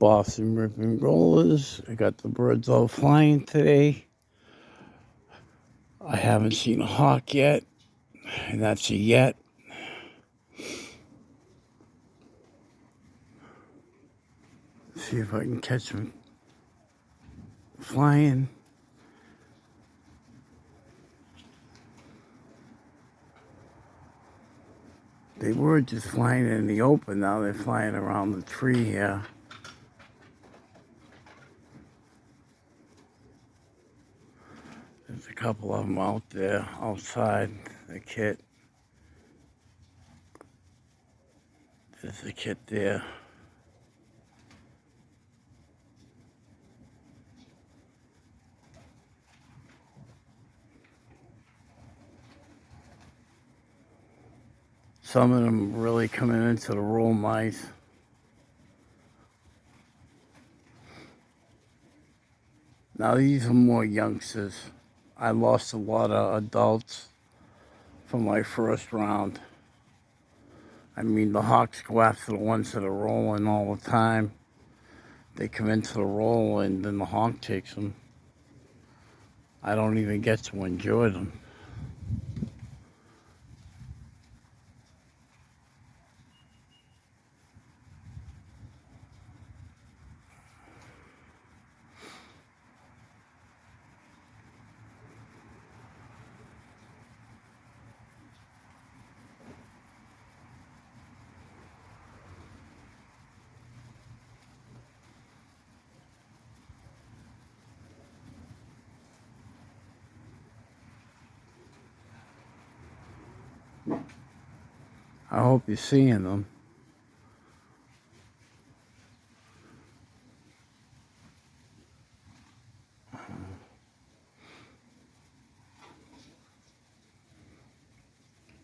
Boston Ripping Rollers. I got the birds all flying today. I haven't seen a hawk yet, and that's a yet. See if I can catch them flying. They were just flying in the open, now they're flying around the tree here. There's a couple of them out there, outside the kit. There's a kit there. Some of them really coming into the roll mice. Now these are more youngsters. I lost a lot of adults from my first round. I mean, the hawks go after the ones that are rolling all the time. They come into the roll and then the hawk takes them. I don't even get to enjoy them. I hope you're seeing them.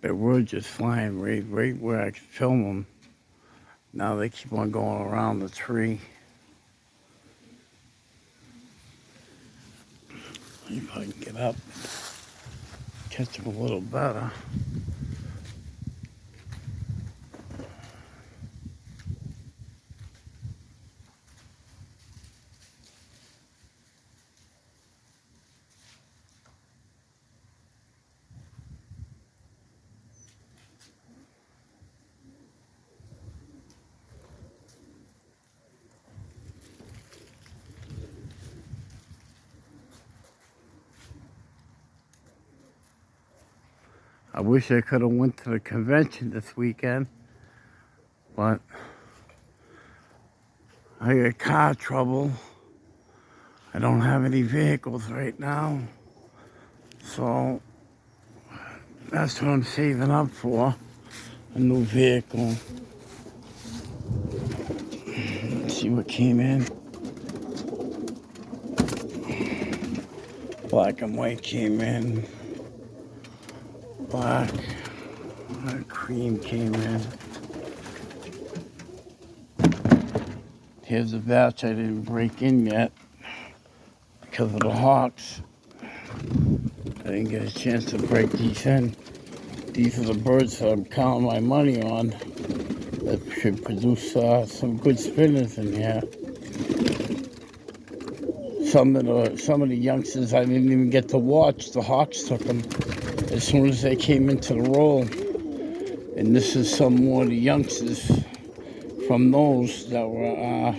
They were just flying right where I could film them. Now they keep on going around the tree. See if I can get up, catch them a little better. I wish I could have went to the convention this weekend, but I got car trouble. I don't have any vehicles right now, so that's what I'm saving up for, a new vehicle. Let's see what came in. Black and white came in. Black, cream came in. Here's a batch I didn't break in yet because of the hawks. I didn't get a chance to break these in. These are the birds that I'm counting my money on that should produce some good spinners in here. Some of the youngsters I didn't even get to watch. The hawks took them as soon as they came into the roll. And this is some more of the youngsters from those that were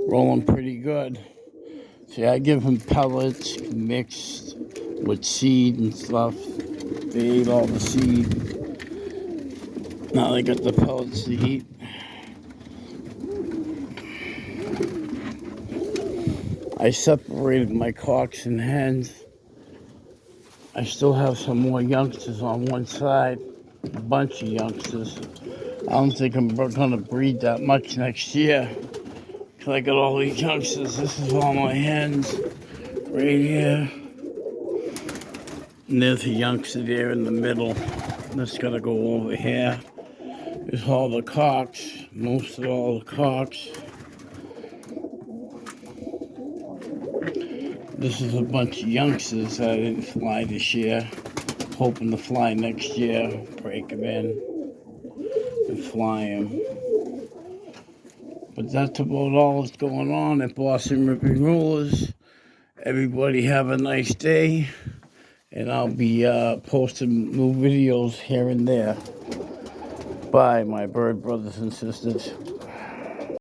rolling pretty good. See, I give them pellets mixed with seed and stuff. They ate all the seed. Now they got the pellets to eat. I separated my cocks and hens. I still have some more youngsters on one side, a bunch of youngsters. I don't think I'm gonna breed that much next year, because I got all these youngsters. This is all my hens right here. And there's a youngster there in the middle. That's gotta go over here. There's all the cocks, most of all the cocks. This is a bunch of youngsters that I didn't fly this year. Hoping to fly next year, break them in and fly them. But that's about all that's going on at Boston Ripping Rulers. Everybody have a nice day. And I'll be posting new videos here and there. Bye, my bird brothers and sisters.